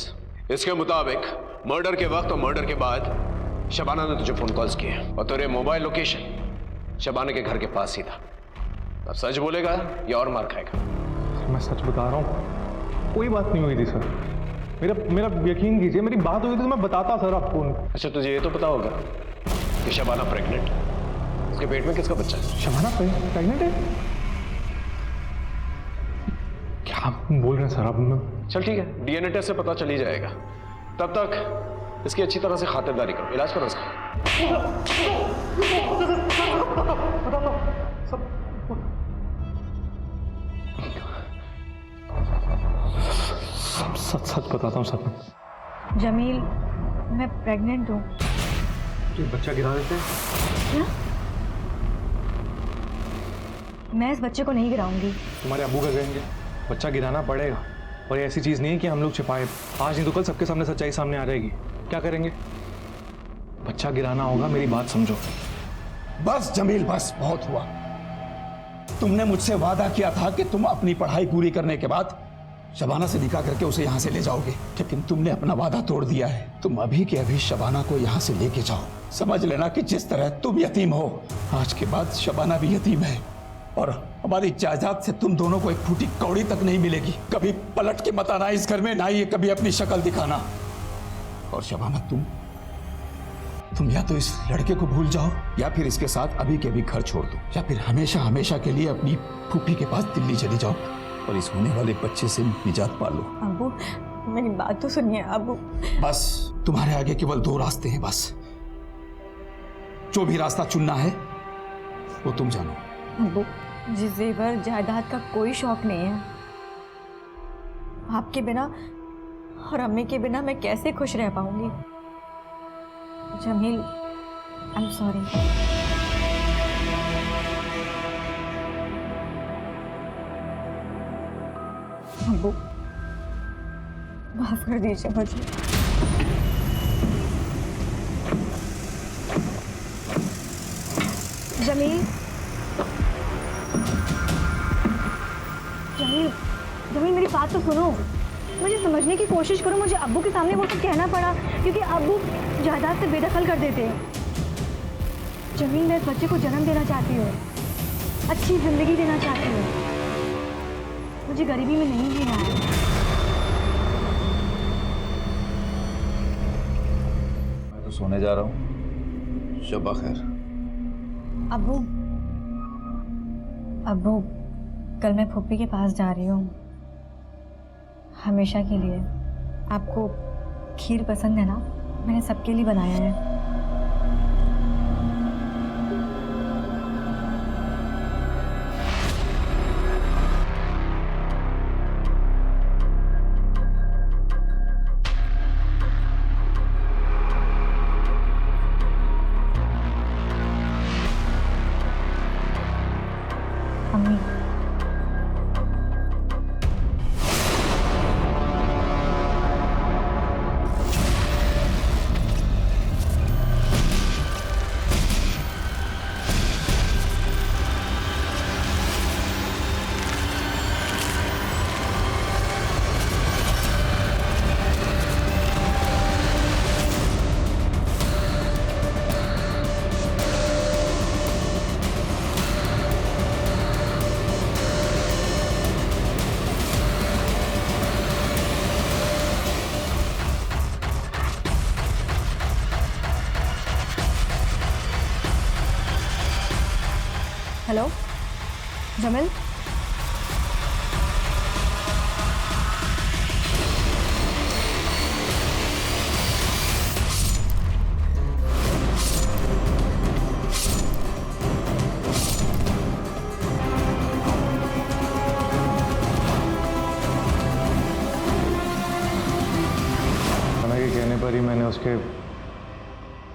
इसके मुताबिक मर्डर के वक्त और मर्डर के बाद शबाना ने तुझे फोन कॉल्स किए और तेरे मोबाइल लोकेशन शबाना के घर के पास ही था। अब सच बोलेगा या और मार खाएगा? मैं सच बता रहा हूँ, कोई बात नहीं हुई थी सर। मेरा यकीन कीजिए, मेरी बात हुई थी तो मैं बताता सर आपको। अच्छा तुझे ये तो पता होगा कि शबाना प्रेग्नेंट, उसके पेट में किसका बच्चा है? शबाना प्रेग्नेंट है? क्या बोल रहे हैं सर आप? चल ठीक है, डीएनए टेस्ट से पता चल ही जाएगा। तब तक इसकी अच्छी तरह से खातिरदारी करो, इलाज करो इसका। सच बताता हूँ सर। जमील, मैं प्रेग्नेंट हूँ। बच्चा गिरा देते हैं क्या? मैं इस बच्चे को नहीं गिराऊंगी। तुम्हारे अब्बू का कहेंगे, बच्चा गिराना पड़ेगा। और ये ऐसी चीज नहीं है कि हम लोग छिपाए, आज नहीं तो कल सबके सामने सच्चाई सामने आ जाएगी। क्या करेंगे? बच्चा गिराना होगा, मेरी बात समझो। बस जमील, बस बहुत हुआ। तुमने मुझसे वादा किया था कि तुम अपनी पढ़ाई पूरी करने के बाद शबाना से निकाह करके उसे यहाँ से ले जाओगे, लेकिन तुमने अपना वादा तोड़ दिया है। तुम अभी के अभी शबाना को यहाँ से लेके जाओ। समझ लेना कि जिस तरह तुम यतीम हो, आज के बाद शबाना भी यतीम है, और हमारी जायदाद से तुम दोनों को एक फूटी कौड़ी तक नहीं मिलेगी। कभी पलट के मत आना इस घर में, ना ही कभी अपनी शक्ल दिखाना। और शबाना, तुम या तो इस लड़के को भूल जाओ, या फिर इसके साथ अभी के अभी घर छोड़ दो, या फिर हमेशा हमेशा के लिए अपनी फूफी के पास दिल्ली चली जाओ और इस होने वाले बच्चे से निजात पालो। अब्बू, मेरी बात तो सुनिए अब्बू। बस तुम्हारे आगे केवल दो रास्ते हैं, बस जो भी रास्ता चुनना है वो तुम जानो। अब्बू, मुझे जेवर जायदाद का कोई शौक नहीं है। आपके बिना और अम्मी के बिना मैं कैसे खुश रह पाऊंगी? Jameel, I am sorry. अब्बू, माफ कर दीजिए मुझे। जमील, जमील, जमील, मेरी बात तो सुनो। मुझे समझने की कोशिश करो। मुझे अब्बू के सामने वो सब कहना पड़ा क्योंकि अब्बू जायदाद से बेदखल कर देते हैं। जमील, मैं इस बच्चे को जन्म देना चाहती हूँ, अच्छी जिंदगी देना चाहती हूँ। मुझे गरीबी में नहीं जीना है। मैं तो सोने जा रहा हूँ। शब्बा खैर। अब्बू, अब्बू, कल मैं फूफी के पास जा रही हूँ, हमेशा के लिए। आपको खीर पसंद है ना? मैंने सबके लिए बनाया है। अम्मी, हेलो जमील, के कहने पर ही मैंने उसके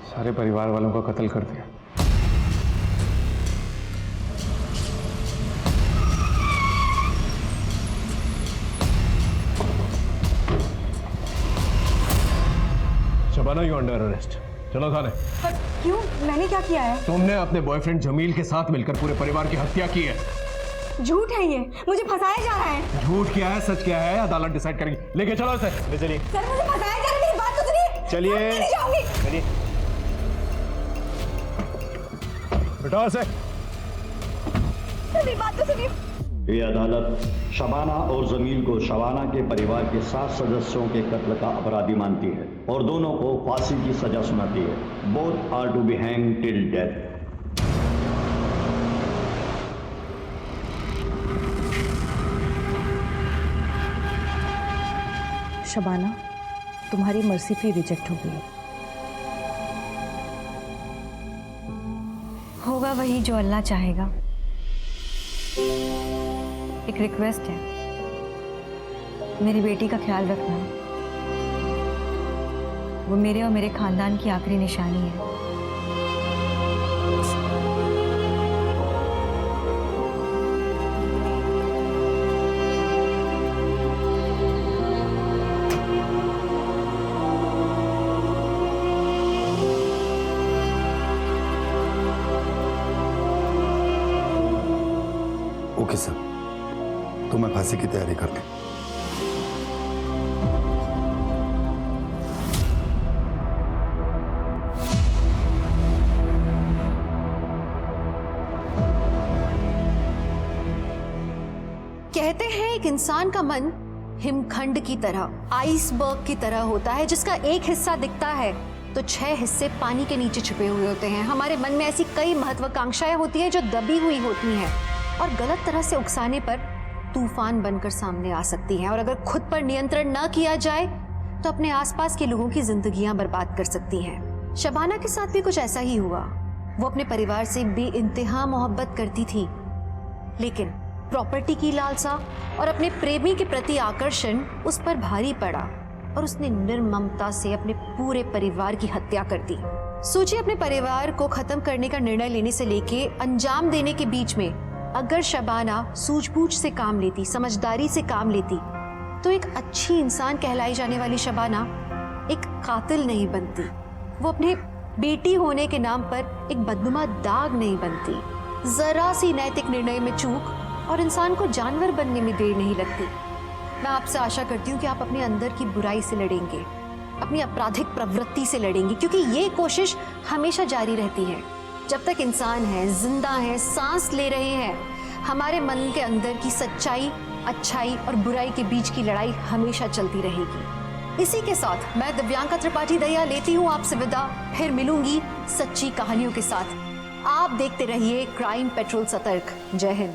सारे परिवार वालों का कत्ल कर दिया। Shabana, you under arrest. चलो थाने। पर क्यों? मैंने क्या किया है? तुमने अपने बॉयफ्रेंड जमील के साथ मिलकर पूरे परिवार की हत्या की है। झूठ है ये, मुझे फंसाया जा रहा है। झूठ क्या है, सच क्या है, अदालत डिसाइड करेगी। लेके चलो इसे। ले चलिए। सर, मुझे फंसाया जा रहा है, मेरी बात तो सुनिए। चलिए। मैं नहीं जाऊंगी। चलिए। बिठाओ इसे। मेरी बात तो सुनिए। ये अदालत शबाना और जमील को शबाना के परिवार के 7 सदस्यों के कत्ल का अपराधी मानती है और दोनों को फांसी की सजा सुनाती है। Both are to be hang till death. Shabana, तुम्हारी मर्सी प्ली रिजेक्ट हो गई। होगा वही जो अल्लाह चाहेगा। एक रिक्वेस्ट है, मेरी बेटी का ख्याल रखना। वो मेरे और मेरे खानदान की आखिरी निशानी है। ओके सर, तो मैं फांसी की तैयारी कर लूं। कहते हैं एक इंसान का मन हिमखंड की तरह, आइसबर्ग की तरह होता है, जिसका एक हिस्सा दिखता है तो 6 हिस्से पानी के नीचे छुपे हुए होते हैं। हमारे मन में ऐसी कई महत्वाकांक्षाएं होती हैं जो दबी हुई होती हैं और गलत तरह से उकसाने पर तूफान बनकर सामने आ सकती हैं, और अगर खुद पर नियंत्रण न किया जाए तो अपने आसपास के लोगों की जिंदगियां बर्बाद कर सकती हैं। शबाना के साथ भी कुछ ऐसा ही हुआ। वो अपने परिवार से बेइंतहा मोहब्बत करती थी, लेकिन प्रॉपर्टी की लालसा और अपने प्रेमी के प्रति आकर्षण उस पर भारी पड़ा और उसने निर्ममता से अपने पूरे परिवार की हत्या कर दी। सोचिए, अपने परिवार को खत्म करने का निर्णय लेने से लेके अंजाम देने के बीच में अगर शबाना सूझबूझ से काम लेती, समझदारी से काम लेती, तो एक अच्छी इंसान कहलाई जाने वाली शबाना एक कातिल नहीं बनती। वो अपने बेटी होने के नाम पर एक बदनुमा दाग नहीं बनती। जरा सी नैतिक निर्णय में चूक और इंसान को जानवर बनने में देर नहीं लगती। मैं आपसे आशा करती हूँ कि आप अपने अंदर की बुराई से लड़ेंगे, अपनी आपराधिक प्रवृत्ति से लड़ेंगे, क्योंकि ये कोशिश हमेशा जारी रहती है। जब तक इंसान है, जिंदा है, सांस ले रहे हैं, हमारे मन के अंदर की सच्चाई, अच्छाई और बुराई के बीच की लड़ाई हमेशा चलती रहेगी। इसी के साथ मैं दिव्यांका त्रिपाठी दहिया लेती हूँ आपसे विदा। फिर मिलूंगी सच्ची कहानियों के साथ। आप देखते रहिए क्राइम पेट्रोल सतर्क। जय हिंद।